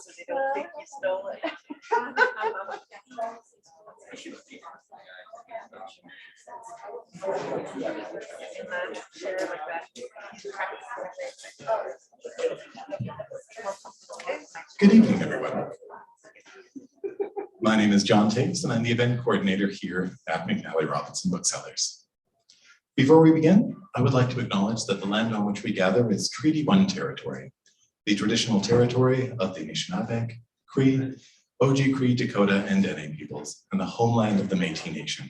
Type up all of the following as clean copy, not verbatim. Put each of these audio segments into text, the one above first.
so they don't think you stole it. Good evening, everyone. My name is John Tate, and I'm the event coordinator here at McNally Robinson Booksellers. Before we begin, I would like to acknowledge that the land on which we gather is Treaty 1 territory, the traditional territory of the Anishinaabe, Cree, Oji-Cree, Dakota, and Dene peoples, and the homeland of the Métis Nation.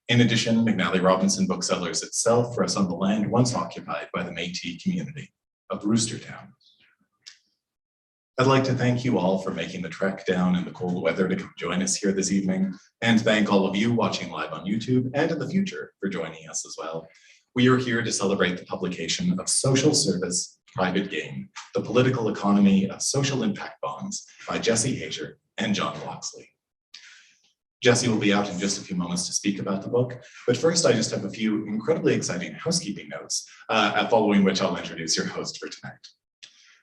In addition, McNally Robinson Booksellers itself rests on the land once occupied by the Métis community of Roostertown. I'd like to thank you all for making the trek down in the cold weather to come join us here this evening, and thank all of you watching live on YouTube and in the future for joining us as well. We are here to celebrate the publication of Social Service, Private Gain, The Political Economy of Social Impact Bonds by Jesse Hajer and John Loxley. Jesse will be out in just a few moments to speak about the book, but first I just have a few incredibly exciting housekeeping notes, following which I'll introduce your host for tonight.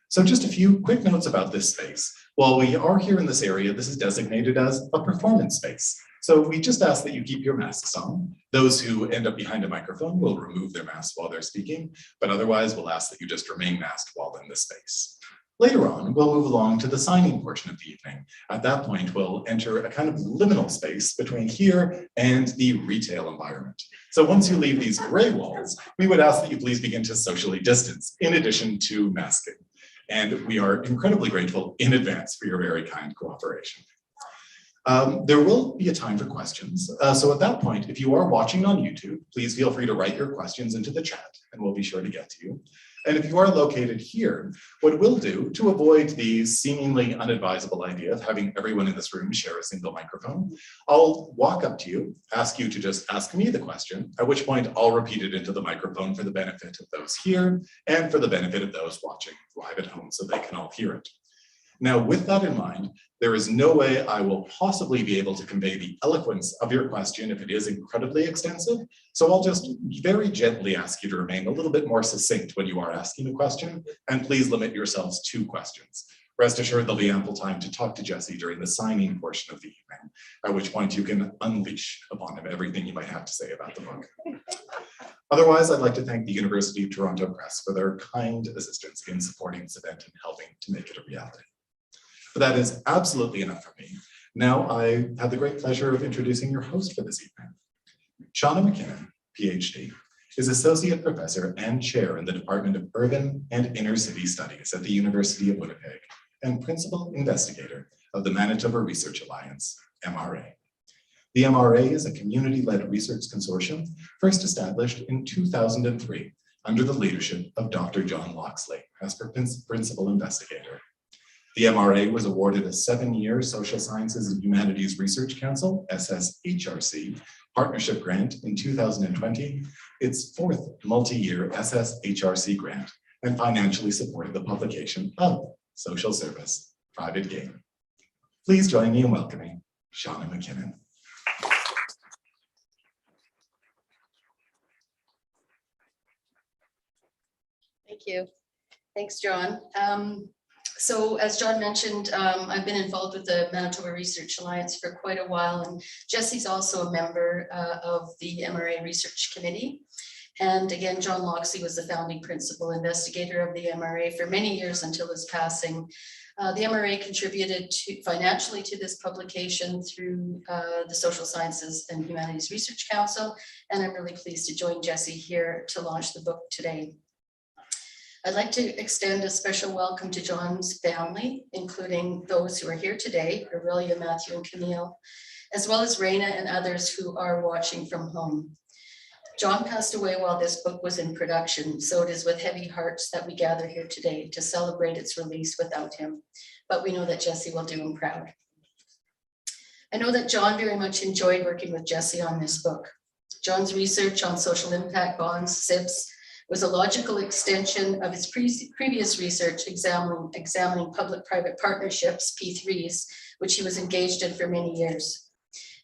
So just a few quick notes about this space. While we are here in this area, this is designated as a performance space. So we just ask that you keep your masks on. Those who end up behind a microphone will remove their masks while they're speaking, but otherwise we'll ask that you just remain masked while in this space. Later on, we'll move along to the signing portion of the evening. At that point, we'll enter a kind of liminal space between here and the retail environment. So once you leave these gray walls, we would ask that you please begin to socially distance in addition to masking. And we are incredibly grateful in advance for your very kind cooperation. There will be a time for questions. So at that point, if you are watching on YouTube, please feel free to write your questions into the chat and we'll be sure to get to you. And if you are located here, what we'll do to avoid the seemingly unadvisable idea of having everyone in this room share a single microphone, I'll walk up to you, ask you to just ask me the question, at which point I'll repeat it into the microphone for the benefit of those here and for the benefit of those watching live at home so they can all hear it. Now, with that in mind, there is no way I will possibly be able to convey the eloquence of your question if it is incredibly extensive. So I'll just very gently ask you to remain a little bit more succinct when you are asking a question, and please limit yourselves to questions. Rest assured there'll be ample time to talk to Jesse during the signing portion of the evening, at which point you can unleash upon him everything you might have to say about the book. Otherwise, I'd like to thank the University of Toronto Press for their kind assistance in supporting this event and helping to make it a reality. But that is absolutely enough for me. Now I have the great pleasure of introducing your host for this evening. Shauna McKinnon, PhD, is Associate Professor and Chair in the Department of Urban and Inner City Studies at the University of Winnipeg and Principal Investigator of the Manitoba Research Alliance, MRA. The MRA is a community-led research consortium first established in 2003 under the leadership of Dr. John Loxley as Principal Investigator. The MRA was awarded a 7-year Social Sciences and Humanities Research Council, SSHRC, partnership grant in 2020, its 4th multi-year SSHRC grant, and financially supported the publication of Social Service, Private Gain. Please join me in welcoming Shauna McKinnon. Thank you. Thanks, John. So as John mentioned, I've been involved with the Manitoba Research Alliance for quite a while, and Jesse's also a member of the MRA Research Committee. And again, John Loxley was the founding principal investigator of the MRA for many years until his passing. The MRA contributed financially to this publication through the Social Sciences and Humanities Research Council, and I'm really pleased to join Jesse here to launch the book today. I'd like to extend a special welcome to John's family, including those who are here today, Aurelia, Matthew, and Camille, as well as Raina and others who are watching from home. John passed away while this book was in production, so it is with heavy hearts that we gather here today to celebrate its release without him. But we know that Jesse will do him proud. I know that John very much enjoyed working with Jesse on this book. John's research on social impact bonds, SIBs, was a logical extension of his previous research examining public-private partnerships, P3s, which he was engaged in for many years.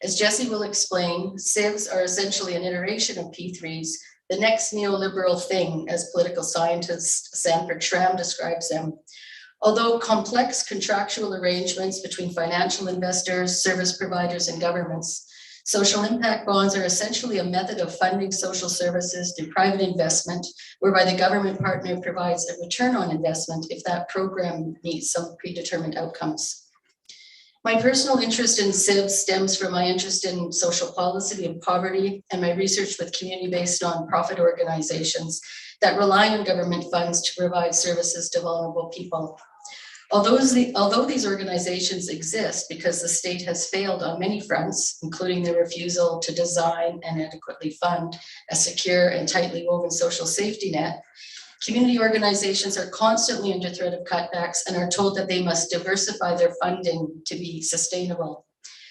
As Jesse will explain, SIVs are essentially an iteration of P3s, the next neoliberal thing, as political scientist Sanford Schramm describes them, Although complex contractual arrangements between financial investors, service providers, and governments, social impact bonds are essentially a method of funding social services through private investment, whereby the government partner provides a return on investment if that program meets some predetermined outcomes. My personal interest in CIVs stems from my interest in social policy and poverty and my research with community-based nonprofit organizations that rely on government funds to provide services to vulnerable people. Although these organizations exist because the state has failed on many fronts, including the refusal to design and adequately fund a secure and tightly woven social safety net, community organizations are constantly under threat of cutbacks and are told that they must diversify their funding to be sustainable.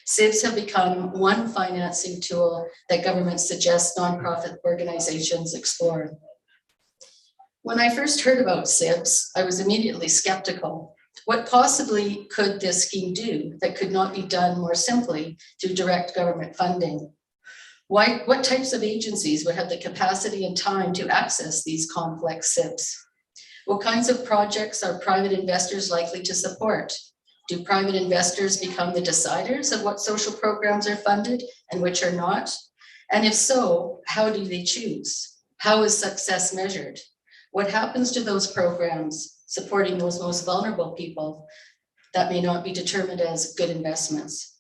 CIVs have become one financing tool that governments suggest nonprofit organizations explore. When I first heard about CIVs, I was immediately skeptical. What possibly could this scheme do that could not be done more simply through direct government funding? What types of agencies would have the capacity and time to access these complex CIVs? What kinds of projects are private investors likely to support? Do private investors become the deciders of what social programs are funded and which are not? And if so, how do they choose? How is success measured? What happens to those programs supporting those most vulnerable people that may not be determined as good investments?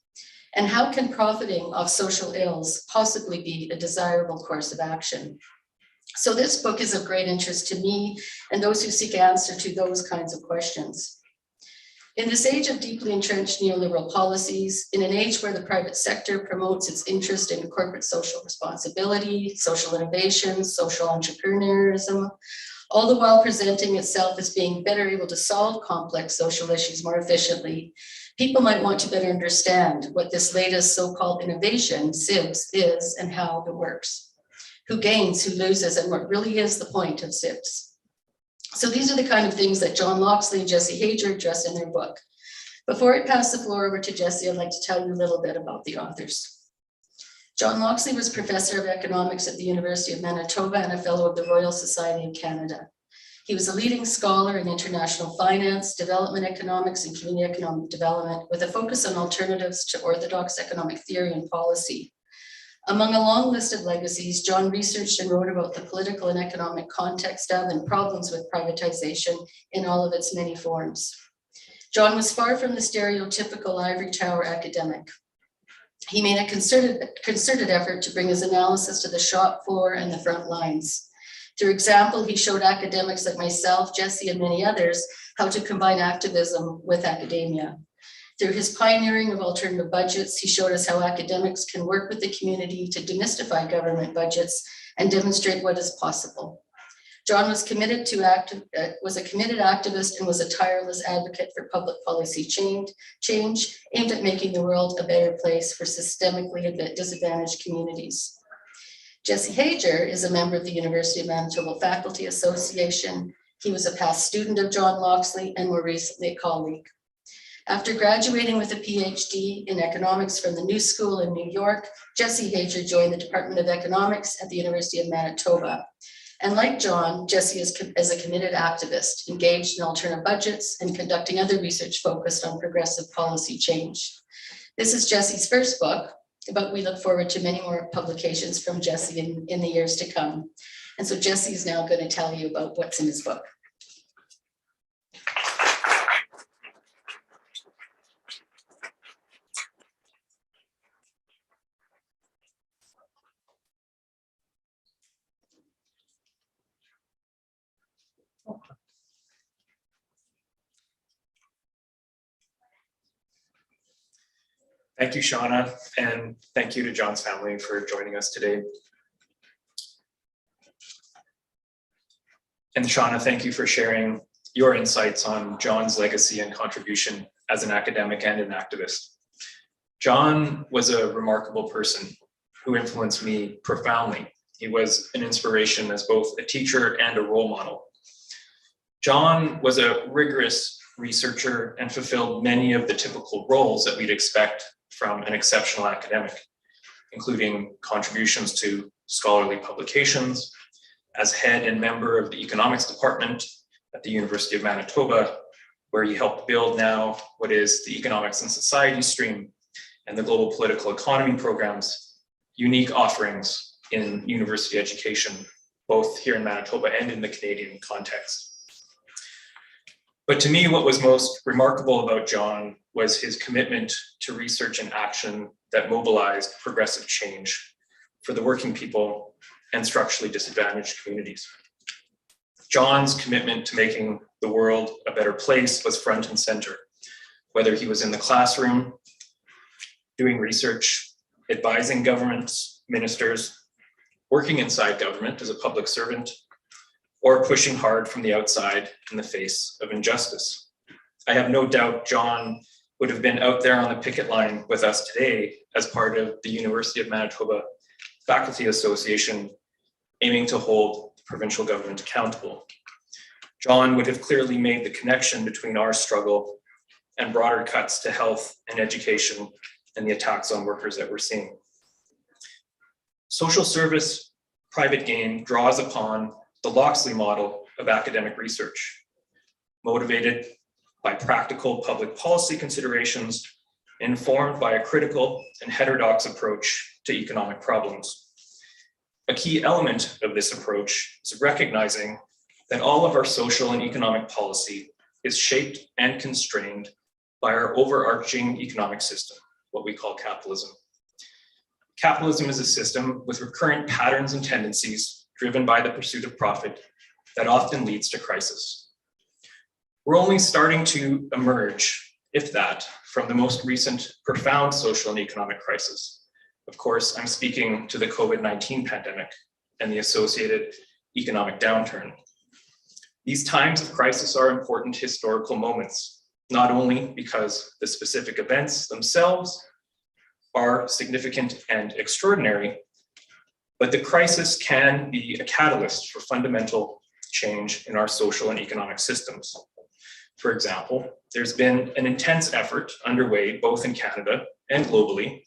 And how can profiting off social ills possibly be a desirable course of action? So this book is of great interest to me and those who seek answer to those kinds of questions. In this age of deeply entrenched neoliberal policies, in an age where the private sector promotes its interest in corporate social responsibility, social innovation, social entrepreneurism, all the while presenting itself as being better able to solve complex social issues more efficiently, people might want to better understand what this latest so-called innovation, CIVs, is and how it works. Who gains, who loses, and what really is the point of CIVs. So these are the kind of things that John Loxley and Jesse Hajer address in their book. Before I pass the floor over to Jesse, I'd like to tell you a little bit about the authors. John Loxley was professor of economics at the University of Manitoba and a fellow of the Royal Society of Canada. He was a leading scholar in international finance, development economics, and community economic development with a focus on alternatives to orthodox economic theory and policy. Among a long list of legacies, John researched and wrote about the political and economic context of and problems with privatization in all of its many forms. John was far from the stereotypical ivory tower academic. He made a concerted effort to bring his analysis to the shop floor and the front lines. Through example, he showed academics like myself, Jesse, and many others how to combine activism with academia. Through his pioneering of alternative budgets, he showed us how academics can work with the community to demystify government budgets and demonstrate what is possible. John was a committed activist and was a tireless advocate for public policy change aimed at making the world a better place for systemically disadvantaged communities. Jesse Hajer is a member of the University of Manitoba Faculty Association. He was a past student of John Loxley and more recently a colleague. After graduating with a PhD in economics from the New School in New York, Jesse Hajer joined the Department of Economics at the University of Manitoba. And like John, Jesse is a committed activist, engaged in alternative budgets and conducting other research focused on progressive policy change. This is Jesse's first book, but we look forward to many more publications from Jesse in the years to come. And so Jesse is now going to tell you about what's in his book. Thank you, Shauna, and thank you to John's family for joining us today. And Shauna, thank you for sharing your insights on John's legacy and contribution as an academic and an activist. John was a remarkable person who influenced me profoundly. He was an inspiration as both a teacher and a role model. John was a rigorous researcher and fulfilled many of the typical roles that we'd expect from an exceptional academic, including contributions to scholarly publications, as head and member of the economics department at the University of Manitoba, where he helped build now what is the Economics and Society stream and the Global Political Economy programs, unique offerings in university education, both here in Manitoba and in the Canadian context. But to me, what was most remarkable about John was his commitment to research and action that mobilized progressive change for the working people and structurally disadvantaged communities. John's commitment to making the world a better place was front and center, whether he was in the classroom, doing research, advising governments, ministers, working inside government as a public servant, or pushing hard from the outside in the face of injustice. I have no doubt John would have been out there on the picket line with us today as part of the University of Manitoba Faculty Association, aiming to hold the provincial government accountable. John would have clearly made the connection between our struggle and broader cuts to health and education and the attacks on workers that we're seeing. Social service private gain draws upon the Loxley model of academic research, motivated by practical public policy considerations, informed by a critical and heterodox approach to economic problems. A key element of this approach is recognizing that all of our social and economic policy is shaped and constrained by our overarching economic system, what we call capitalism. Capitalism is a system with recurrent patterns and tendencies driven by the pursuit of profit that often leads to crisis. We're only starting to emerge, if that, from the most recent profound social and economic crisis. Of course, I'm speaking to the COVID-19 pandemic and the associated economic downturn. These times of crisis are important historical moments, not only because the specific events themselves are significant and extraordinary, but the crisis can be a catalyst for fundamental change in our social and economic systems. For example, there's been an intense effort underway both in Canada and globally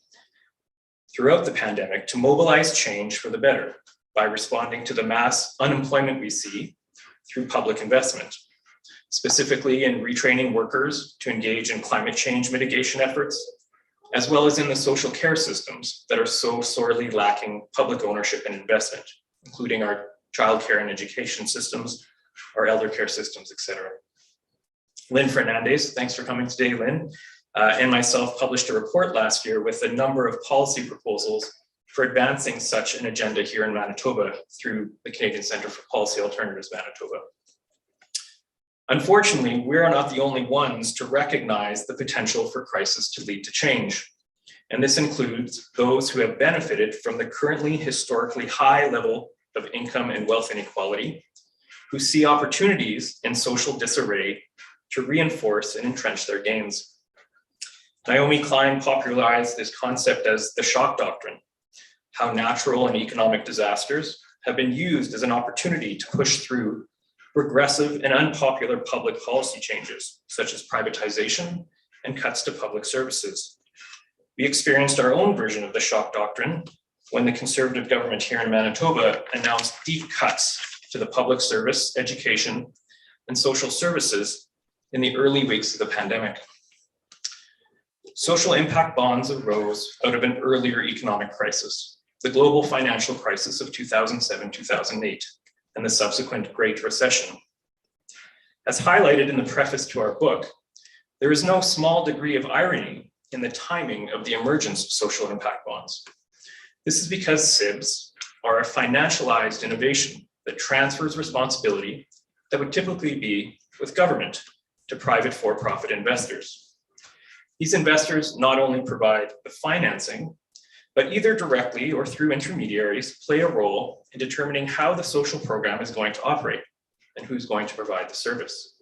throughout the pandemic to mobilize change for the better by responding to the mass unemployment we see through public investment, specifically in retraining workers to engage in climate change mitigation efforts, as well as in the social care systems that are so sorely lacking public ownership and investment, including our childcare and education systems, our elder care systems, etc. Lynn Fernandez, thanks for coming today, Lynn, and myself published a report last year with a number of policy proposals for advancing such an agenda here in Manitoba through the Canadian Centre for Policy Alternatives Manitoba. Unfortunately, we are not the only ones to recognize the potential for crisis to lead to change. And this includes those who have benefited from the currently historically high level of income and wealth inequality, who see opportunities in social disarray to reinforce and entrench their gains. Naomi Klein popularized this concept as the Shock Doctrine, how natural and economic disasters have been used as an opportunity to push through regressive and unpopular public policy changes, such as privatization and cuts to public services. We experienced our own version of the Shock Doctrine when the Conservative government here in Manitoba announced deep cuts to the public service, education, and social services in the early weeks of the pandemic. Social impact bonds arose out of an earlier economic crisis, the global financial crisis of 2007-2008, and the subsequent Great Recession. As highlighted in the preface to our book, there is no small degree of irony in the timing of the emergence of social impact bonds. This is because SIBs are a financialized innovation that transfers responsibility that would typically be with government to private for-profit investors. These investors not only provide the financing, but either directly or through intermediaries play a role in determining how the social program is going to operate and who's going to provide the service.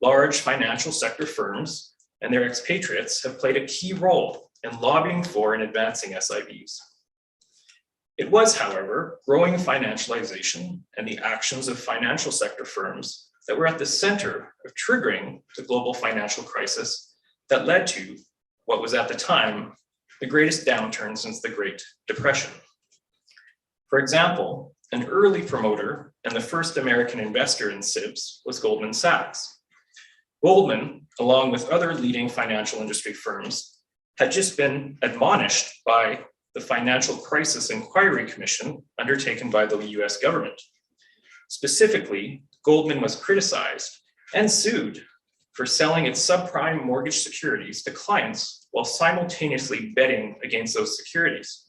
Large financial sector firms and their expatriates have played a key role in lobbying for and advancing SIBs. It was, however, growing financialization and the actions of financial sector firms that were at the center of triggering the global financial crisis that led to what was at the time the greatest downturn since the Great Depression. For example, an early promoter and the first American investor in SIBs was Goldman Sachs. Goldman, along with other leading financial industry firms, had just been admonished by the Financial Crisis Inquiry Commission undertaken by the US government. Specifically, Goldman was criticized and sued for selling its subprime mortgage securities to clients while simultaneously betting against those securities.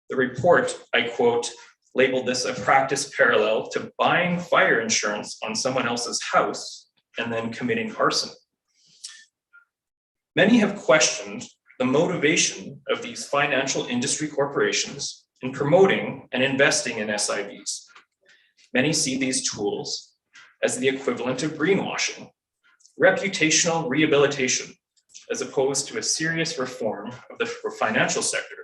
The report, I quote, labeled this a practice parallel to buying fire insurance on someone else's house and then committing arson. Many have questioned the motivation of these financial industry corporations in promoting and investing in SIVs. Many see these tools as the equivalent of greenwashing, reputational rehabilitation, as opposed to a serious reform of the financial sector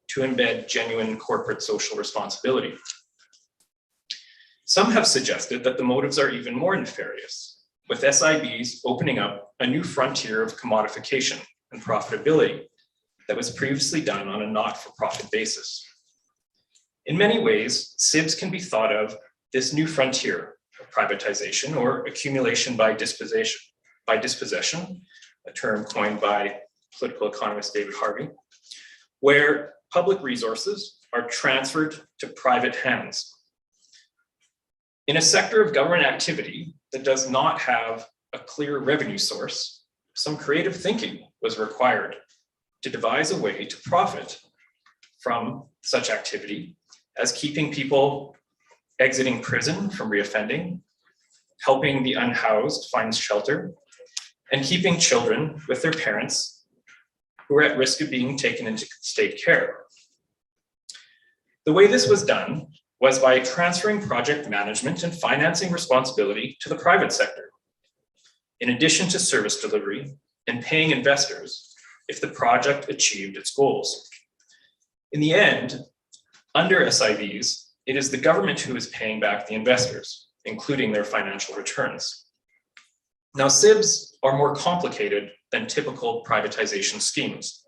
to embed genuine corporate social responsibility. Some have suggested that the motives are even more nefarious, with SIVs opening up a new frontier of commodification and profitability that was previously done on a not-for-profit basis. In many ways, SIVs can be thought of this new frontier of privatization or accumulation by dispossession, a term coined by political economist David Harvey, where public resources are transferred to private hands. In a sector of government activity that does not have a clear revenue source, some creative thinking was required to devise a way to profit from such activity as keeping people exiting prison from reoffending, helping the unhoused find shelter, and keeping children with their parents who are at risk of being taken into state care. The way this was done was by transferring project management and financing responsibility to the private sector, in addition to service delivery and paying investors if the project achieved its goals. In the end, under SIVs, it is the government who is paying back the investors, including their financial returns. Now, SIVs are more complicated than typical privatization schemes,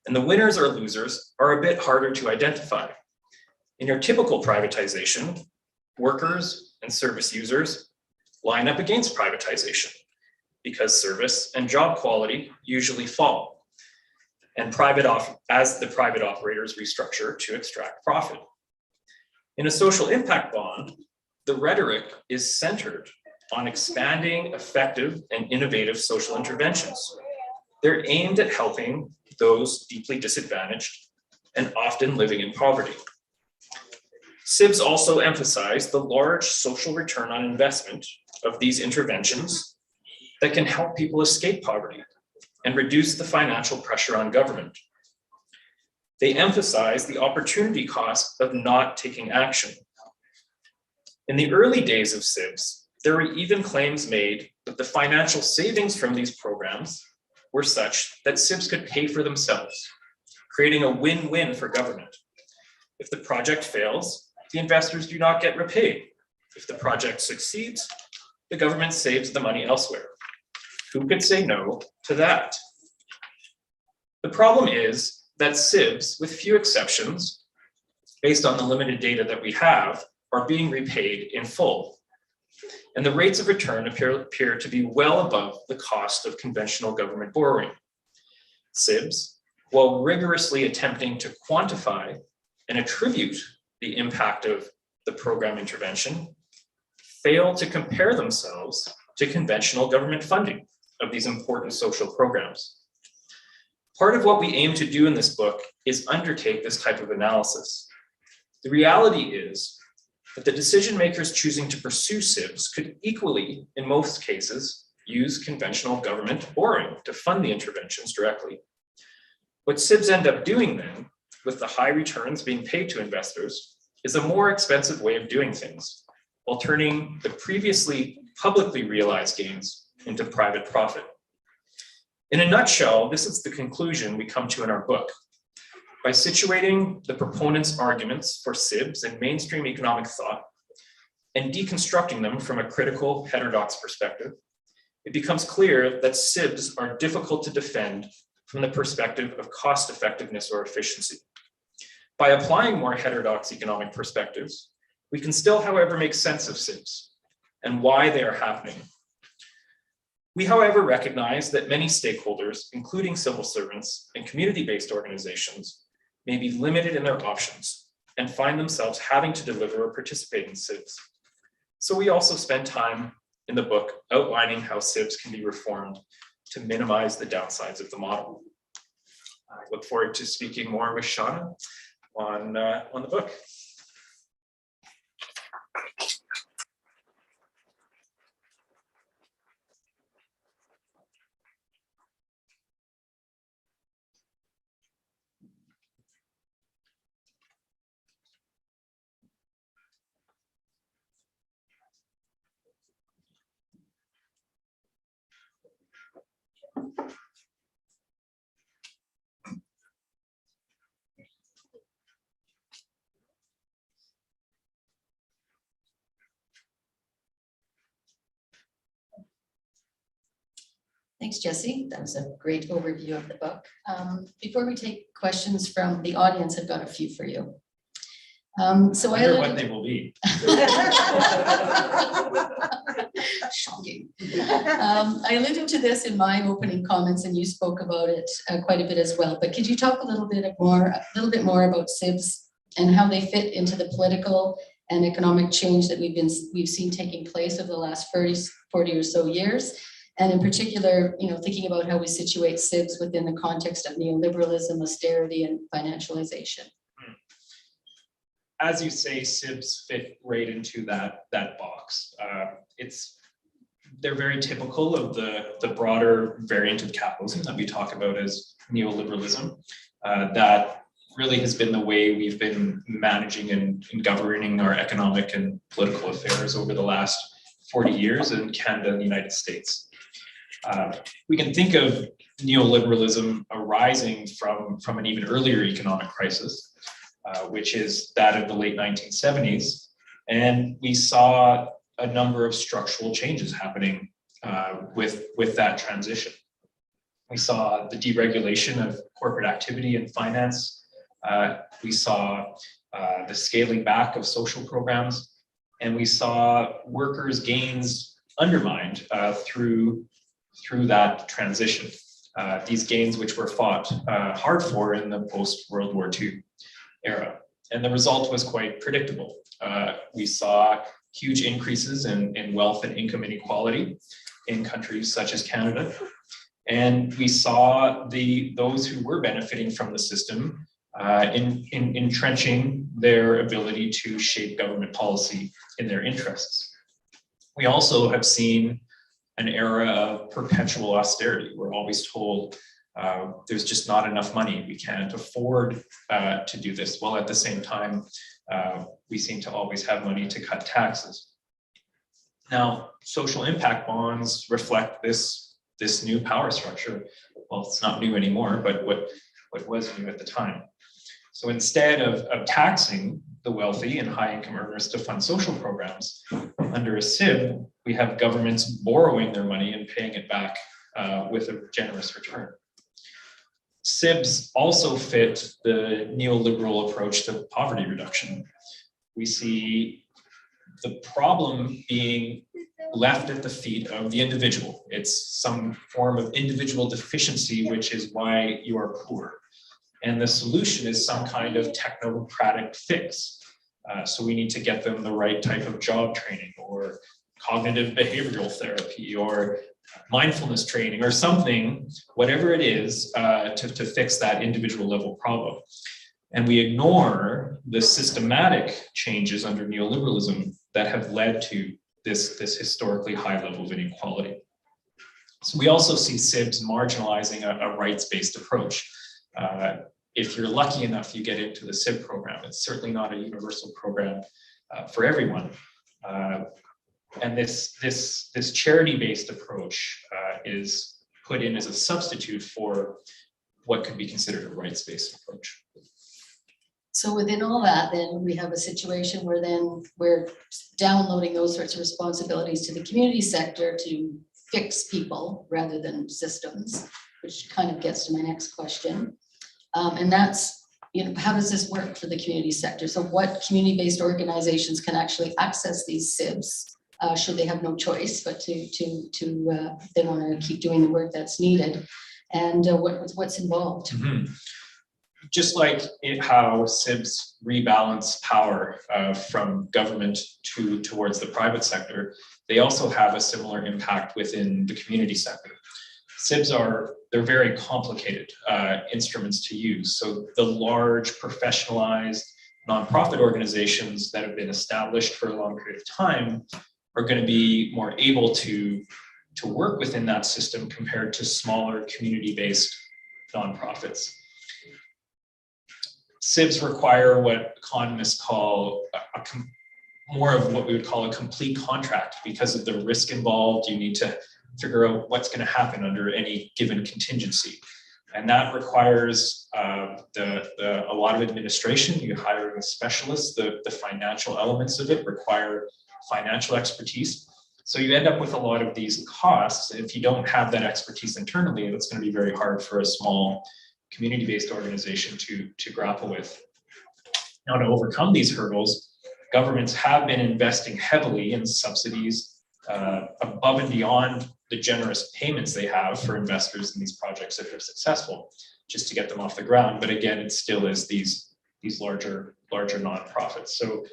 and the winners or losers are a bit harder to identify. In your typical privatization, workers and service users line up against privatization because service and job quality usually fall, and as the private operators restructure to extract profit. In a social impact bond, the rhetoric is centered on expanding effective and innovative social interventions. They're aimed at helping those deeply disadvantaged and often living in poverty. SIVs also emphasize the large social return on investment of these interventions that can help people escape poverty and reduce the financial pressure on government. They emphasize the opportunity cost of not taking action. In the early days of SIVs, there were even claims made that the financial savings from these programs were such that SIVs could pay for themselves, creating a win-win for government. If the project fails, the investors do not get repaid. If the project succeeds, the government saves the money elsewhere. Who could say no to that? The problem is that SIVs, with few exceptions, based on the limited data that we have, are being repaid in full. And the rates of return appear to be well above the cost of conventional government borrowing. SIVs, while rigorously attempting to quantify and attribute the impact of the program intervention, fail to compare themselves to conventional government funding of these important social programs. Part of what we aim to do in this book is undertake this type of analysis. The reality is that the decision makers choosing to pursue SIVs could equally, in most cases, use conventional government borrowing to fund the interventions directly. What SIVs end up doing then, with the high returns being paid to investors, is a more expensive way of doing things, while turning the previously publicly realized gains into private profit. In a nutshell, this is the conclusion we come to in our book. By situating the proponents' arguments for SIVs in mainstream economic thought and deconstructing them from a critical, heterodox perspective, it becomes clear that SIVs are difficult to defend from the perspective of cost effectiveness or efficiency. By applying more heterodox economic perspectives, we can still, however, make sense of SIVs and why they are happening. We, however, recognize that many stakeholders, including civil servants and community-based organizations, may be limited in their options and find themselves having to deliver or participate in SIBs. So we also spend time in the book outlining how SIBs can be reformed to minimize the downsides of the model. I look forward to speaking more with Shauna on the book. Thanks, Jesse. That was a great overview of the book. Before we take questions from the audience, I've got a few for you. So I wonder what they will be. Shocking. I alluded to this in my opening comments, and you spoke about it quite a bit as well. But could you talk a little bit more about SIBs and how they fit into the political and economic change that we've seen taking place over the last 40 or so years? And in particular, thinking about how we situate SIBs within the context of neoliberalism, austerity, and financialization. As you say, SIBs fit right into that box. They're very typical of the broader variant of capitalism that we talk about as neoliberalism. That really has been the way we've been managing and governing our economic and political affairs over the last 40 years in Canada and the United States. We can think of neoliberalism arising from an even earlier economic crisis, which is that of the late 1970s. And we saw a number of structural changes happening with that transition. We saw the deregulation of corporate activity and finance. We saw the scaling back of social programs, and we saw workers' gains undermined through that transition. These gains which were fought hard for in the post-World War II era. And the result was quite predictable. We saw huge increases in wealth and income inequality in countries such as Canada. And we saw those who were benefiting from the system entrenching their ability to shape government policy in their interests. We also have seen an era of perpetual austerity. We're always told there's just not enough money. We can't afford to do this. While at the same time, we seem to always have money to cut taxes. Now, social impact bonds reflect this new power structure. Well, it's not new anymore, but what was new at the time. So instead of taxing the wealthy and high income earners to fund social programs, under a SIB, we have governments borrowing their money and paying it back with a generous return. SIBs also fit the neoliberal approach to poverty reduction. We see the problem being left at the feet of the individual. It's some form of individual deficiency, which is why you are poor. And the solution is some kind of technocratic fix. So we need to get them the right type of job training or cognitive behavioral therapy or mindfulness training or something, whatever it is, to fix that individual level problem. And we ignore the systematic changes under neoliberalism that have led to this historically high level of inequality. So we also see SIBs marginalizing a rights-based approach. If you're lucky enough, you get into the SIB program. It's certainly not a universal program for everyone. And this charity-based approach is put in as a substitute for what could be considered a rights-based approach. So within all that, then we have a situation where then we're downloading those sorts of responsibilities to the community sector to fix people rather than systems, which kind of gets to my next question. And that's, how does this work for the community sector? So what community-based organizations can actually access these SIBs should they have no choice but to if they want to keep doing the work that's needed, and what's involved. Mhm. Just like how SIBs rebalance power from government towards the private sector, they also have a similar impact within the community sector. SIBs they're very complicated instruments to use. So the large professionalized nonprofit organizations that have been established for a long period of time are going to be more able to work within that system compared to smaller community-based nonprofits. SIBs require what economists call more of what we would call a complete contract. Because of the risk involved, you need to figure out what's going to happen under any given contingency. And that requires a lot of administration. You hire a specialist. The financial elements of it require financial expertise. So you end up with a lot of these costs. If you don't have that expertise internally, that's going to be very hard for a small community-based organization to grapple with. Now, to overcome these hurdles, governments have been investing heavily in subsidies above and beyond the generous payments they have for investors in these projects if they're successful, just to get them off the ground. But again, it still is these larger nonprofits. So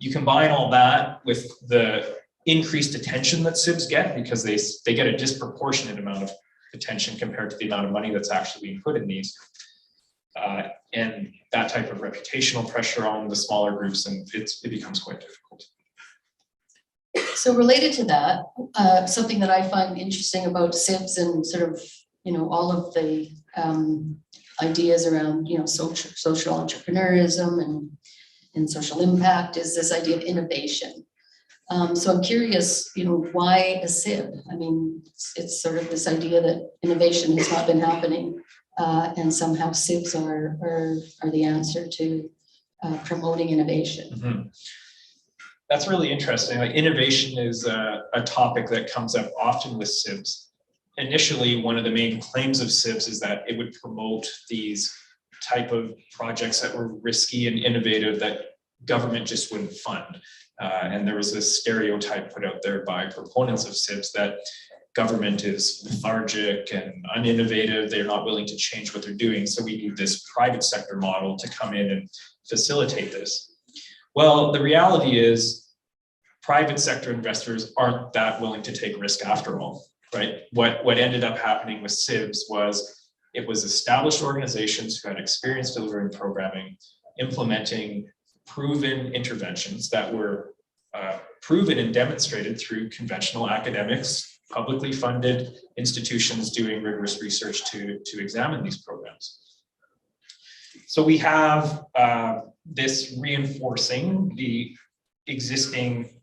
you combine all that with the increased attention that SIBs get, because they get a disproportionate amount of attention compared to the amount of money that's actually being put in these. And that type of reputational pressure on the smaller groups, and it becomes quite difficult. So related to that, something that I find interesting about SIBs and sort of, all of the ideas around, social entrepreneurism and social impact is this idea of innovation. So I'm curious, why a SIB? I mean, it's sort of this idea that innovation has not been happening, and somehow SIBs are the answer to promoting innovation. Mm-hmm. That's really interesting. Like, innovation is a topic that comes up often with SIBs. Initially, one of the main claims of SIBs is that it would promote these type of projects that were risky and innovative that government just wouldn't fund. And there was this stereotype put out there by proponents of SIBs that government is lethargic and uninnovative. They're not willing to change what they're doing. So we need this private sector model to come in and facilitate this. Well, the reality is private sector investors aren't that willing to take risk after all, right? What ended up happening with SIBs was it was established organizations who had experience delivering programming, implementing proven interventions that were proven and demonstrated through conventional academics, publicly funded institutions doing rigorous research to examine these programs. So we have this reinforcing the existing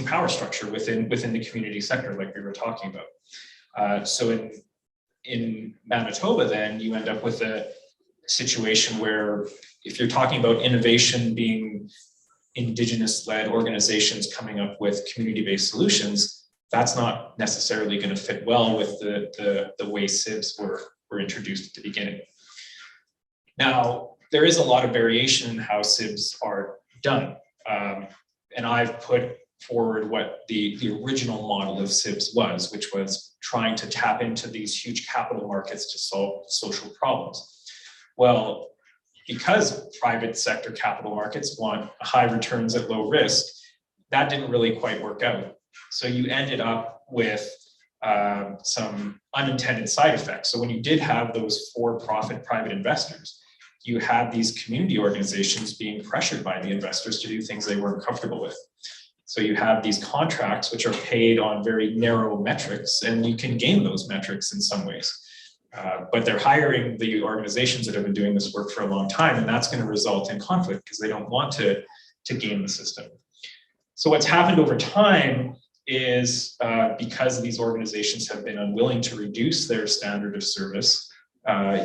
power structure within the community sector, like we were talking about. So in Manitoba, then you end up with a situation where, if you're talking about innovation being Indigenous-led organizations coming up with community-based solutions, that's not necessarily going to fit well with the way SIBs were introduced at the beginning. Now, there is a lot of variation in how SIBs are done. And I've put forward what the original model of SIBs was, which was trying to tap into these huge capital markets to solve social problems. Well, because private sector capital markets want high returns at low risk, that didn't really quite work out. So you ended up with some unintended side effects. So when you did have those for-profit private investors, you had these community organizations being pressured by the investors to do things they weren't comfortable with. So you have these contracts which are paid on very narrow metrics, and you can game those metrics in some ways. But they're hiring the organizations that have been doing this work for a long time, and that's going to result in conflict because they don't want to game the system. So what's happened over time is because these organizations have been unwilling to reduce their standard of service,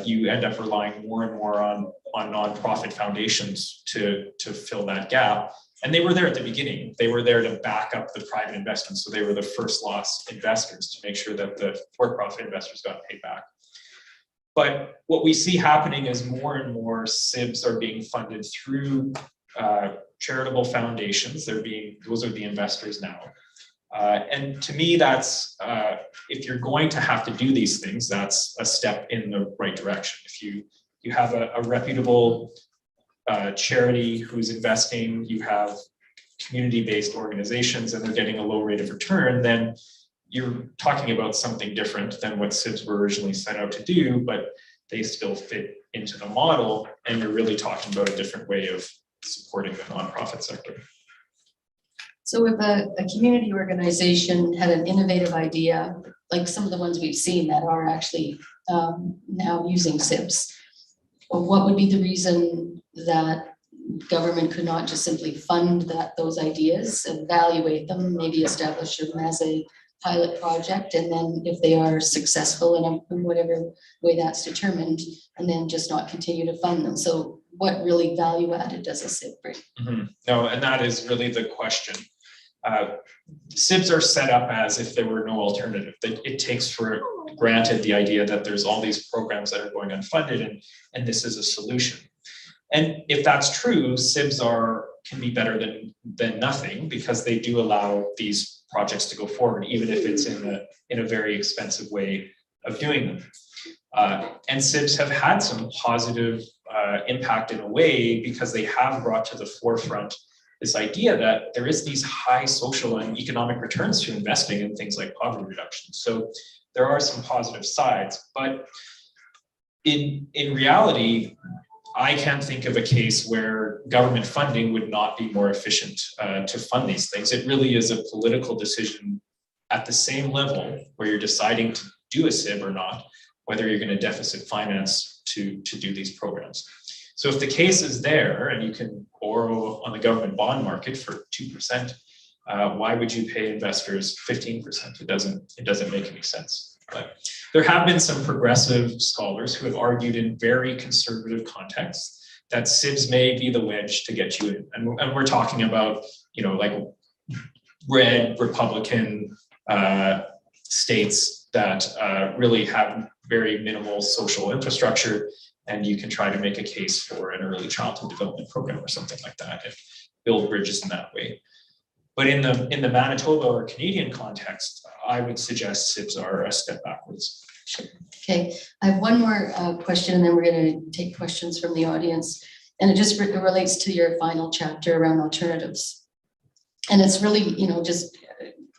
you end up relying more and more on nonprofit foundations to fill that gap. And they were there at the beginning. They were there to back up the private investments. So they were the first loss investors to make sure that the for-profit investors got paid back. But what we see happening is more and more SIBs are being funded through charitable foundations. Those are the investors now. And to me, that's, if you're going to have to do these things, that's a step in the right direction. If you have a reputable charity who's investing, you have community-based organizations and they're getting a low rate of return, then you're talking about something different than what SIBs were originally set out to do, but they still fit into the model, and you're really talking about a different way of supporting the nonprofit sector. So if a community organization had an innovative idea, like some of the ones we've seen that are actually now using SIBs, what would be the reason that government could not just simply fund those ideas, evaluate them, maybe establish them as a pilot project, and then if they are successful in whatever way that's determined, and then just not continue to fund them? So what really value added does a SIB bring? Mm-hmm. No, and that is really the question. SIBs are set up as if there were no alternative. It takes for granted the idea that there's all these programs that are going unfunded, and this is a solution. And if that's true, SIBs can be better than nothing, because they do allow these projects to go forward, even if it's in a very expensive way of doing them. And SIBs have had some positive impact in a way, because they have brought to the forefront this idea that there is these high social and economic returns to investing in things like poverty reduction. So there are some positive sides, but in reality, I can't think of a case where government funding would not be more efficient to fund these things. It really is a political decision at the same level where you're deciding to do a SIB or not, whether you're going to deficit finance to do these programs. So if the case is there and you can borrow on the government bond market for 2%, why would you pay investors 15%? It doesn't make any sense. But there have been some progressive scholars who have argued in very conservative contexts that SIBs may be the wedge to get you in. And we're talking about, like red Republican states that really have very minimal social infrastructure, and you can try to make a case for an early childhood development program or something like that and build bridges in that way. But in the Manitoba or Canadian context, I would suggest SIBs are a step backwards. Okay, I have one more question, and then we're going to take questions from the audience. And it just relates to your final chapter around alternatives. And it's really, just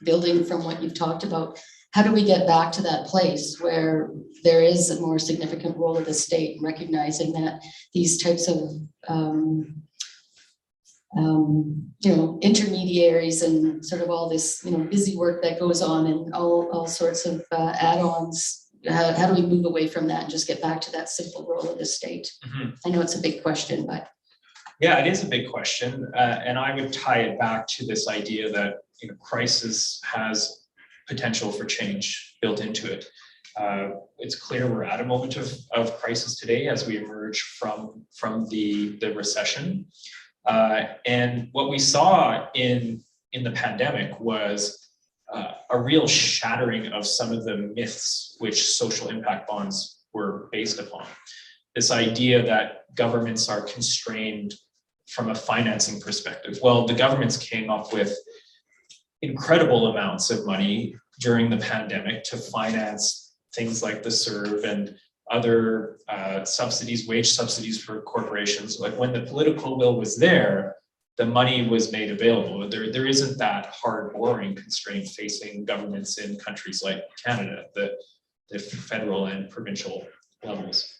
building from what you've talked about. How do we get back to that place where there is a more significant role of the state, recognizing that these types of intermediaries and sort of all this, busy work that goes on and all sorts of add-ons, how do we move away from that and just get back to that simple role of the state? Mm-hmm. I know it's a big question, but. Yeah, it is a big question. And I would tie it back to this idea that, crisis has potential for change built into it. It's clear we're at a moment of crisis today as we emerge from the recession. And what we saw in the pandemic was a real shattering of some of the myths which social impact bonds were based upon. This idea that governments are constrained from a financing perspective. Well, the governments came up with incredible amounts of money during the pandemic to finance things like the CERB and other subsidies, wage subsidies for corporations. Like when the political will was there, the money was made available. There isn't that hard borrowing constraint facing governments in countries like Canada, the federal and provincial levels.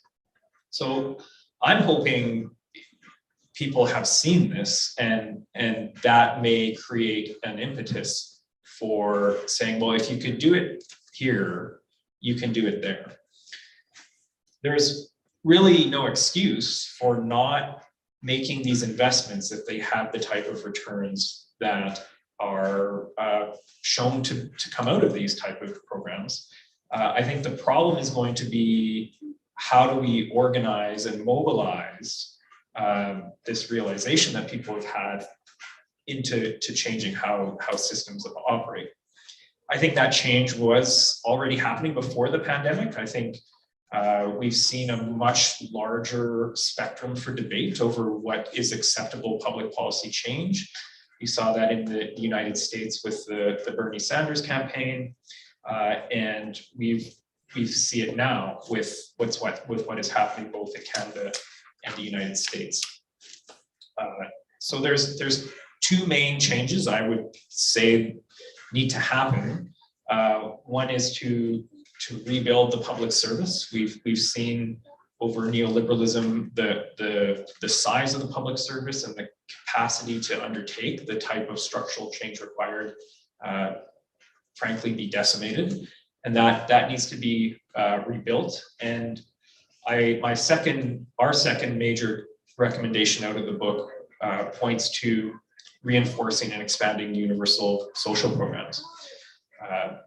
So I'm hoping people have seen this, and that may create an impetus for saying, well, if you could do it here, you can do it there. There's really no excuse for not making these investments if they have the type of returns that are shown to come out of these type of programs. I think the problem is going to be, how do we organize and mobilize this realization that people have had into changing how systems operate. I think that change was already happening before the pandemic. I think We've seen a much larger spectrum for debate over what is acceptable public policy change. You saw that in the United States with the Bernie Sanders campaign, and we see it now with what is happening both in Canada and the United States. So there's two main changes I would say need to happen. One is to rebuild the public service. We've seen over neoliberalism the size of the public service and the capacity to undertake the type of structural change required, frankly, be decimated, and that needs to be rebuilt. And our second major recommendation out of the book points to reinforcing and expanding universal social programs.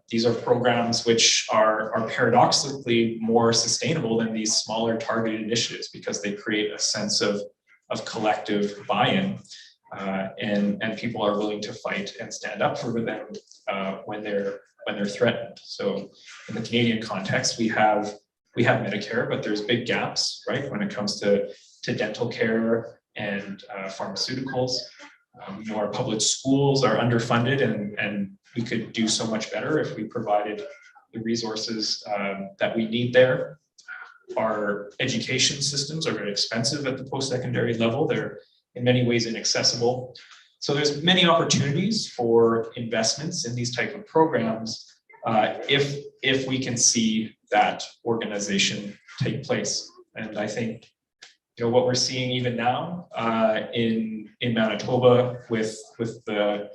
These are programs which are paradoxically more sustainable than these smaller targeted initiatives because they create a sense of collective buy-in, and people are willing to fight and stand up for them when they're threatened. So in the Canadian context, we have Medicare, but there's big gaps, right, when it comes to dental care and pharmaceuticals. Our public schools are underfunded, and we could do so much better if we provided the resources that we need there. Our education systems are very expensive at the post-secondary level. They're in many ways inaccessible. So there's many opportunities for investments in these type of programs if we can see that organization take place. And I think what we're seeing even now in Manitoba with the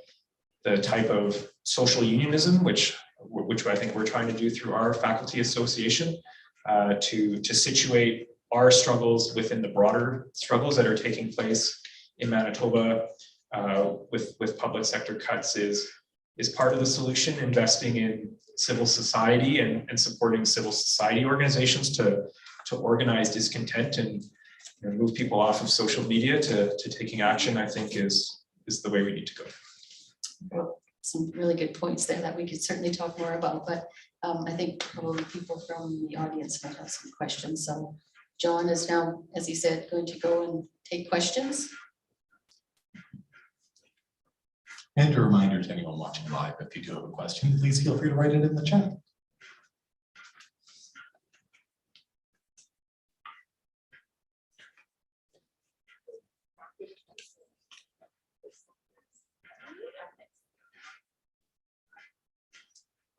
type of social unionism, which I think we're trying to do through our faculty association, to situate our struggles within the broader struggles that are taking place in Manitoba with public sector cuts is part of the solution. Investing in civil society and supporting civil society organizations to organize discontent and move people off of social media to taking action, I think is the way we need to go. Well, some really good points there that we could certainly talk more about, but I think probably people from the audience might have some questions. So John is now, as he said, going to go and take questions. And a reminder to anyone watching live, if you do have a question, please feel free to write it in the chat.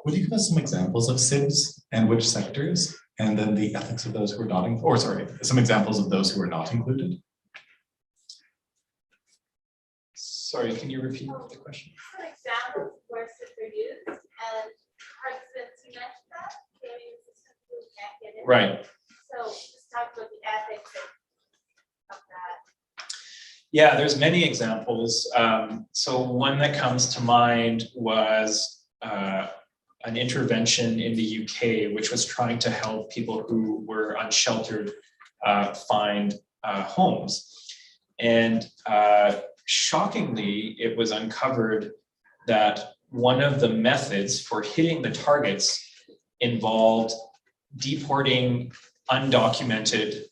Would you give us some examples of CIBs and which sectors, and then the ethics of those who are not, some examples of those who are not included? Sorry, can you repeat the question? Some examples where CIBs are used, and participants, you mentioned that, maybe systems who can't get in. Right. So just talk about the ethics of that. Yeah, there's many examples. So one that comes to mind was an intervention in the UK, which was trying to help people who were unsheltered find homes. And shockingly, it was uncovered that one of the methods for hitting the targets involved deporting undocumented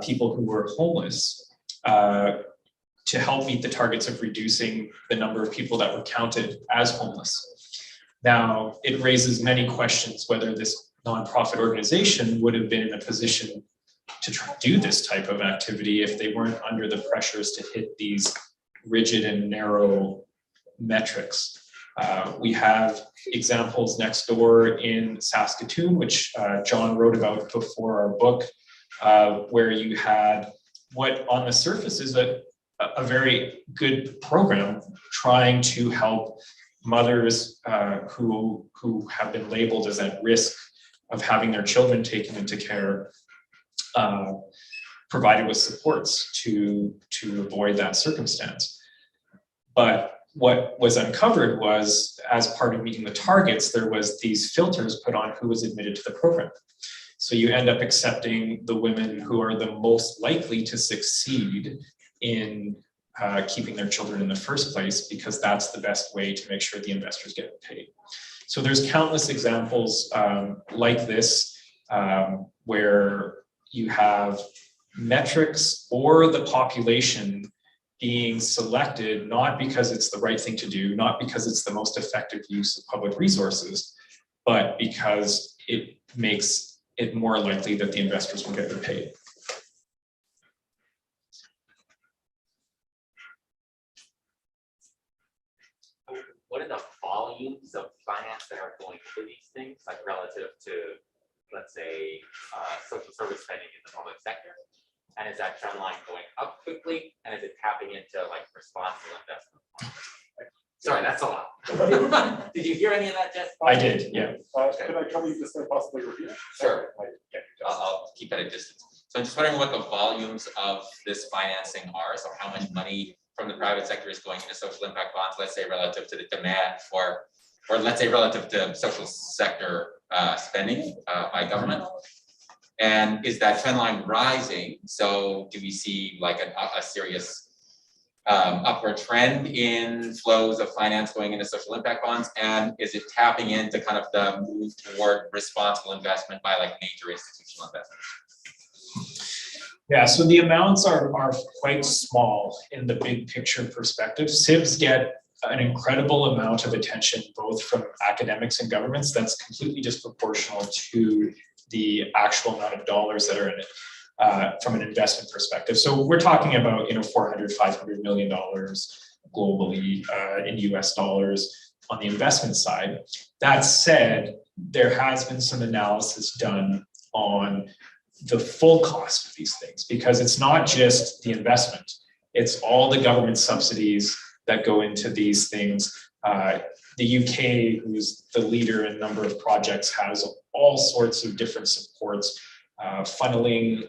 people who were homeless to help meet the targets of reducing the number of people that were counted as homeless. Now, it raises many questions whether this nonprofit organization would have been in a position to try to do this type of activity if they weren't under the pressures to hit these rigid and narrow metrics. We have examples next door in Saskatoon, which John wrote about before our book, where you had what on the surface is a very good program trying to help mothers who have been labeled as at risk of having their children taken into care, provided with supports to avoid that circumstance. But what was uncovered was, as part of meeting the targets, there was these filters put on who was admitted to the program. So you end up accepting the women who are the most likely to succeed in keeping their children in the first place, because that's the best way to make sure the investors get paid. So there's countless examples like this where you have metrics or the population being selected, not because it's the right thing to do, not because it's the most effective use of public resources, but because it makes it more likely that the investors will get their pay. What are the volumes of finance that are going to these things, like relative to, let's say, social service spending in the public sector? And is that trend line going up quickly? And is it tapping into like responsible investment? Sorry, that's a lot. Did you hear any of that, Jess? I did, yeah. Could I trouble you just to possibly repeat it? Sure. Yeah, I'll keep at a distance. So I'm just wondering what the volumes of this financing are. So how much money from the private sector is going into social impact bonds, let's say relative to the demand for, or let's say relative to social sector spending by government. And is that trend line rising? So do we see like a serious upward trend in flows of finance going into social impact bonds? And is it tapping into kind of the move toward responsible investment by like major institutional investors? Yeah, so the amounts are quite small in the big picture perspective. CIBs get an incredible amount of attention, both from academics and governments. That's completely disproportional to the actual amount of dollars that are in it from an investment perspective. So we're talking about, $400, $500 million globally in US dollars on the investment side. That said, there has been some analysis done on the full cost of these things, because it's not just the investment, it's all the government subsidies that go into these things. The UK, who's the leader in a number of projects, has all sorts of different supports, funneling,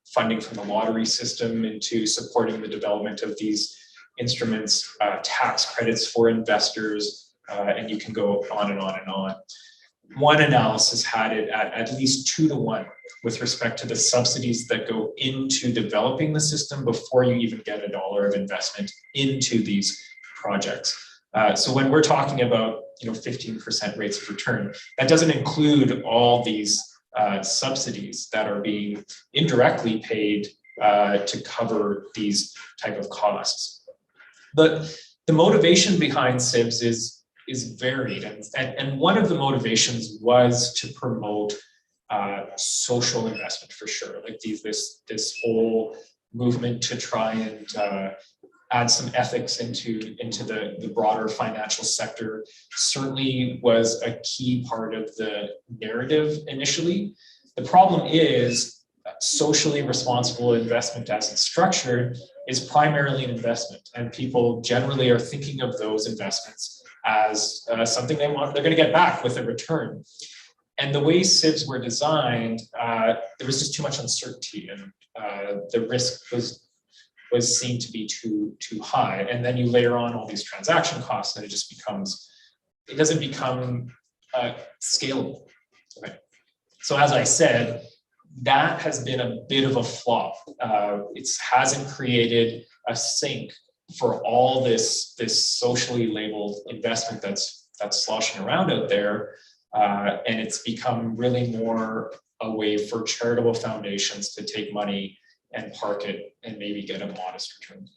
funding from the lottery system into supporting the development of these instruments, tax credits for investors, and you can go on and on and on. One analysis had it at least 2 to 1 with respect to the subsidies that go into developing the system before you even get $1 of investment into these projects. So when we're talking about 15% rates of return, that doesn't include all these subsidies that are being indirectly paid to cover these type of costs. But the motivation behind CIBs is varied, and one of the motivations was to promote social investment, for sure. Like this whole movement to try and add some ethics into the broader financial sector certainly was a key part of the narrative initially. The problem is socially responsible investment as it's structured is primarily an investment, and people generally are thinking of those investments as something they're going to get back with a return. And the way CIBs were designed, there was just too much uncertainty, and the risk was seen to be too high. And then you layer on all these transaction costs, and it doesn't become scalable. Right? So as I said, that has been a bit of a flop. It hasn't created a sink for all this socially labeled investment that's sloshing around out there, and it's become really more a way for charitable foundations to take money and park it and maybe get a modest return.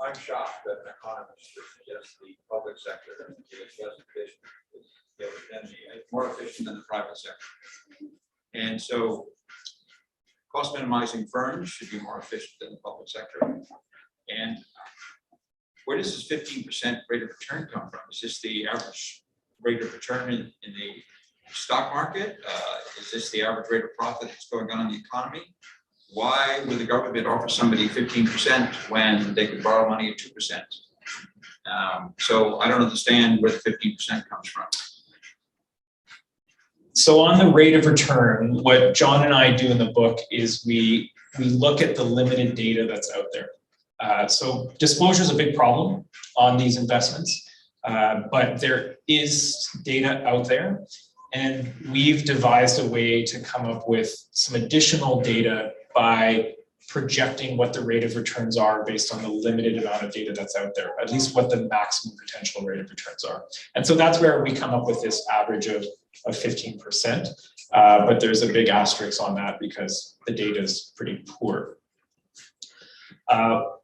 I'm shocked that an economist would suggest the public sector is less efficient, more efficient than the private sector. And so cost minimizing firms should be more efficient than the public sector. And where does this 15% rate of return come from? Is this the average rate of return in the stock market? Is this the average rate of profit that's going on in the economy? Why would the government offer somebody 15% when they could borrow money at 2%? So I don't understand where the 15% comes from. So on the rate of return, what John and I do in the book is we look at the limited data that's out there. So disclosure is a big problem on these investments, but there is data out there, and we've devised a way to come up with some additional data by projecting what the rate of returns are based on the limited amount of data that's out there, at least what the maximum potential rate of returns are. And so that's where we come up with this average of 15%. But there's a big asterisk on that because the data is pretty poor.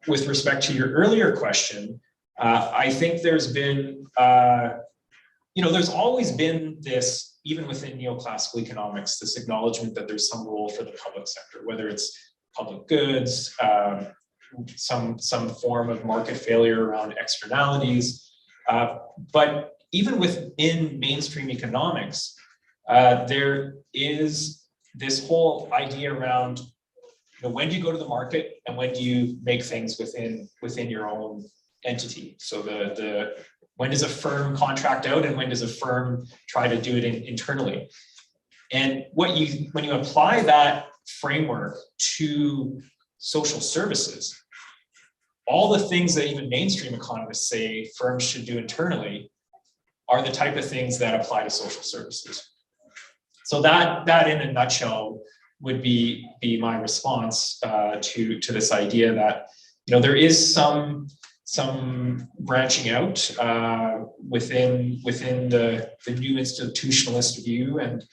With respect to your earlier question, I think there's been, there's always been this, even within neoclassical economics, this acknowledgement that there's some role for the public sector, whether it's public goods, some form of market failure around externalities. But even within mainstream economics, there is this whole idea around, when do you go to the market and when do you make things within your own entity? So when does a firm contract out and when does a firm try to do it internally? And when you apply that framework to social services, all the things that even mainstream economists say firms should do internally are the type of things that apply to social services. So that in a nutshell would be my response to this idea that there is some branching out within the new institutionalist view, and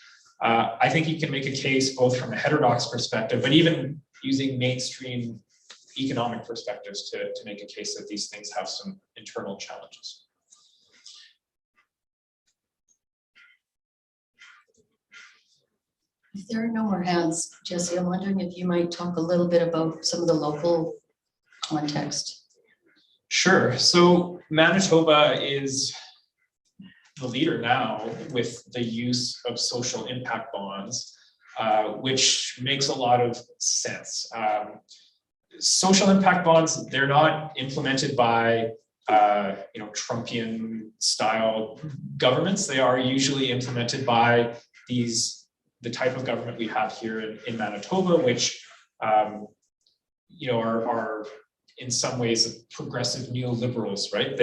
I think you can make a case both from a heterodox perspective, but even using mainstream economic perspectives to make a case that these things have some internal challenges. If there are no more hands, Jesse, I'm wondering if you might talk a little bit about some of the local context. Sure. So Manitoba is the leader now with the use of social impact bonds, which makes a lot of sense. Social impact bonds, they're not implemented by Trumpian style governments. They are usually implemented by the type of government we have here in Manitoba, which are in some ways progressive neoliberals, right?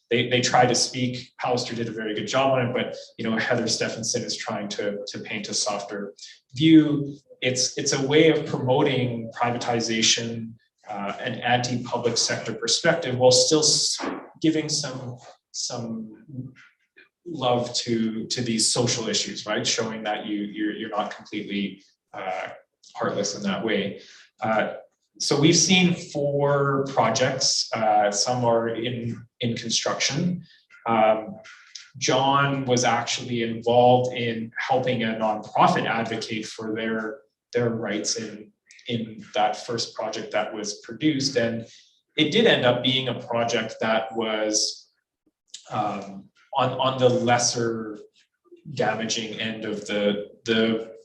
They try to speak. Pallister did a very good job on it, but Heather Stephenson is trying to paint a softer view. It's a way of promoting privatization, an anti-public sector perspective, while still giving some love to these social issues, right? Showing that you're not completely heartless in that way. So we've seen 4 projects. Some are in construction. John was actually involved in helping a nonprofit advocate for their rights in that first project that was produced, and it did end up being a project that was on the lesser damaging end of the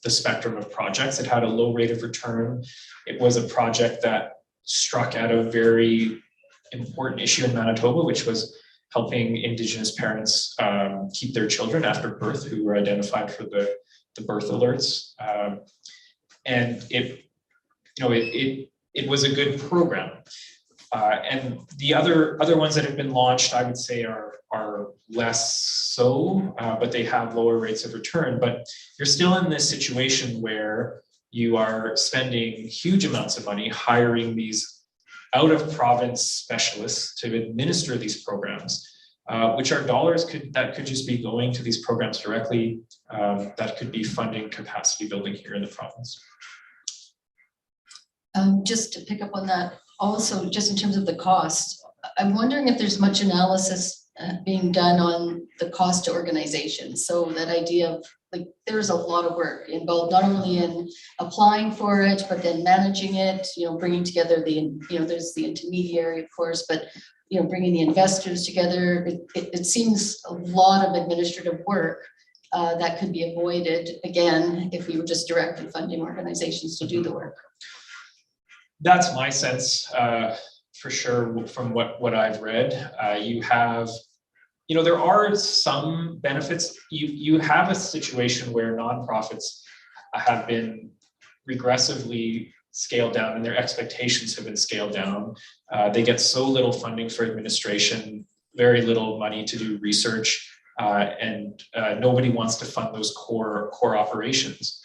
spectrum of projects. It had a low rate of return. It was a project that struck at a very important issue in Manitoba, which was helping Indigenous parents keep their children after birth who were identified for the birth alerts. And it was a good program. And the other ones that have been launched, I would say, are less so, but they have lower rates of return. But you're still in this situation where you are spending huge amounts of money hiring these out-of-province specialists to administer these programs, which are dollars that could just be going to these programs directly, that could be funding capacity building here in the province. Just to pick up on that, also, just in terms of the cost, I'm wondering if there's much analysis being done on the cost to organizations. So that idea of, like, there's a lot of work involved, not only in applying for it, but then managing it, bringing together there's the intermediary, of course, but, bringing the investors together. It seems a lot of administrative work that could be avoided, again, if we were just directly funding organizations to do the work. That's my sense, for sure, from what I've read. There are some benefits. You have a situation where nonprofits have been regressively scaled down and their expectations have been scaled down. They get so little funding for administration, very little money to do research, and nobody wants to fund those core operations.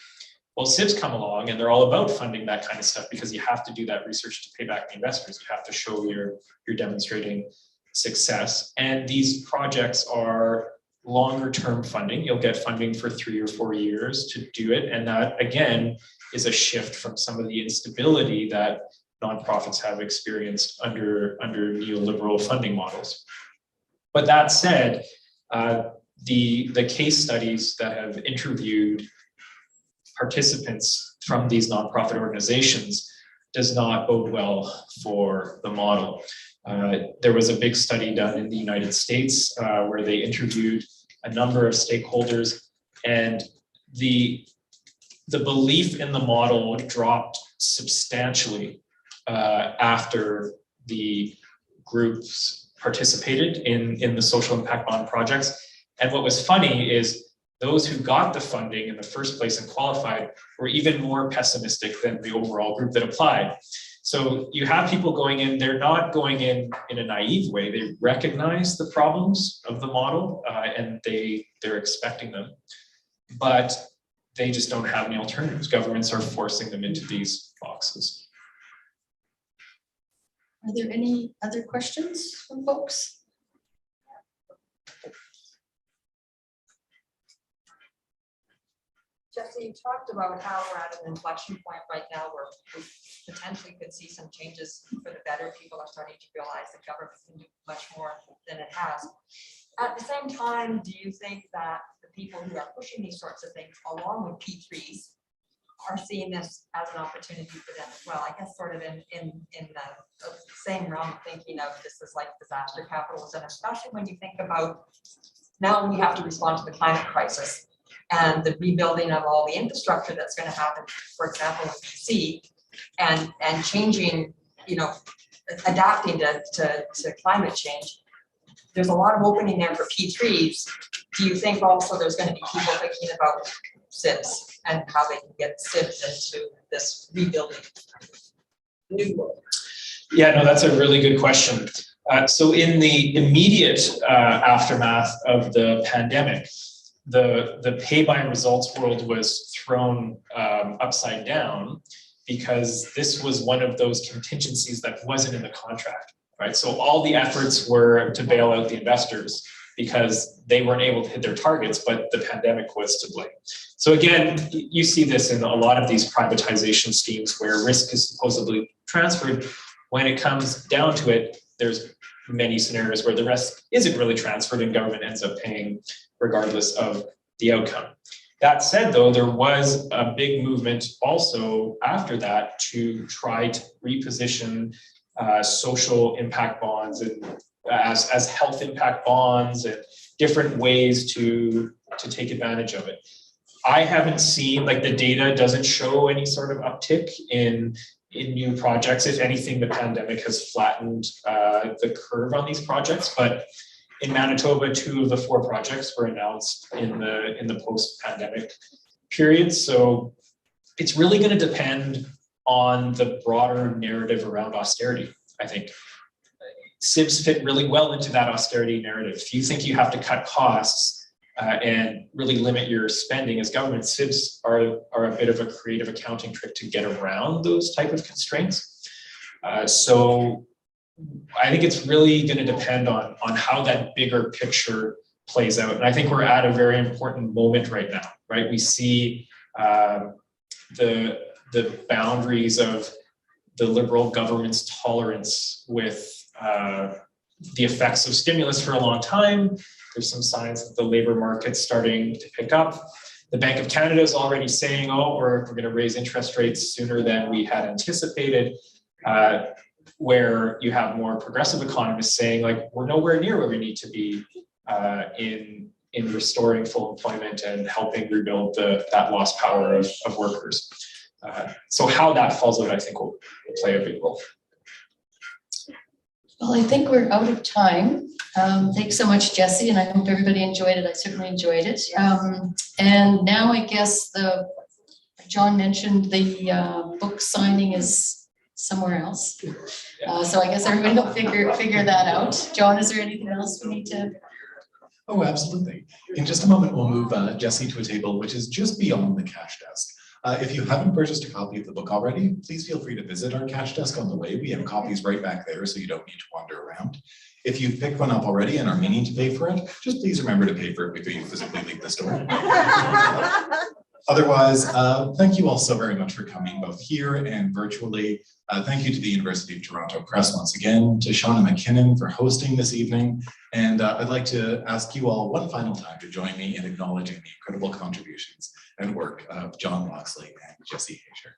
Well, SIBs come along and they're all about funding that kind of stuff because you have to do that research to pay back the investors. You have to show you're demonstrating success. And these projects are longer term funding. You'll get funding for 3 or 4 years to do it. And that, again, is a shift from some of the instability that nonprofits have experienced under neoliberal funding models. But that said, the case studies that have interviewed participants from these nonprofit organizations does not bode well for the model. There was a big study done in the United States where they interviewed a number of stakeholders, and the belief in the model dropped substantially after the groups participated in the social impact bond projects. And what was funny is those who got the funding in the first place and qualified were even more pessimistic than the overall group that applied. So you have people going in, they're not going in a naive way. They recognize the problems of the model and they're expecting them, but they just don't have any alternatives. Governments are forcing them into these boxes. Are there any other questions from folks? Jesse, you talked about how we're at an inflection point right now where we potentially could see some changes for the better. People are starting to realize the government can do much more than it has. At the same time, do you think that the people who are pushing these sorts of things, along with P3s, are seeing this as an opportunity for them as well? I guess sort of in the same realm of thinking of this is like disaster capitalism, especially when you think about now we have to respond to the climate crisis and the rebuilding of all the infrastructure that's going to happen, for example, in BC, and changing, adapting to climate change. There's a lot of opening there for P3s. Do you think also there's going to be people thinking about SIBs and how they can get SIBs into this rebuilding new world? Yeah, no, that's a really good question. So in the immediate aftermath of the pandemic, the pay by results world was thrown upside down because this was one of those contingencies that wasn't in the contract, right? So all the efforts were to bail out the investors because they weren't able to hit their targets, but the pandemic was to blame. So again, you see this in a lot of these privatization schemes where risk is supposedly transferred. When it comes down to it, there's many scenarios where the risk isn't really transferred and government ends up paying regardless of the outcome. That said, though, there was a big movement also after that to try to reposition social impact bonds and as health impact bonds and different ways to take advantage of it. I haven't seen, like, the data doesn't show any sort of uptick in new projects. If anything, the pandemic has flattened the curve on these projects, but in Manitoba, 2 of the 4 projects were announced in the post-pandemic period. So it's really going to depend on the broader narrative around austerity, I think. SIBs fit really well into that austerity narrative. If you think you have to cut costs and really limit your spending as government, SIBs are a bit of a creative accounting trick to get around those type of constraints. So I think it's really going to depend on how that bigger picture plays out. And I think we're at a very important moment right now, right? We see the boundaries of the Liberal government's tolerance with the effects of stimulus for a long time. There's some signs that the labor market's starting to pick up. The Bank of Canada is already saying, oh, we're going to raise interest rates sooner than we had anticipated. Where you have more progressive economists saying, like, we're nowhere near where we need to be in restoring full employment and helping rebuild that lost power of workers. So how that falls out, I think, will play a big role. Well, I think we're out of time. Thanks so much, Jesse, and I hope everybody enjoyed it. I certainly enjoyed it. And now I guess John mentioned the book signing is somewhere else. So I guess everybody will figure that out. John, is there anything else we need to? Oh, absolutely. In just a moment, we'll move Jesse to a table which is just beyond the cash desk. If you haven't purchased a copy of the book already, please feel free to visit our cash desk on the way. We have copies right back there, so you don't need to wander around. If you've picked one up already and are meaning to pay for it, just please remember to pay for it before you physically leave the store. Otherwise, thank you all so very much for coming, both here and virtually. Thank you to the University of Toronto Press once again, to Shauna McKinnon for hosting this evening. And I'd like to ask you all one final time to join me in acknowledging the incredible contributions and work of John Loxley and Jesse Hajer.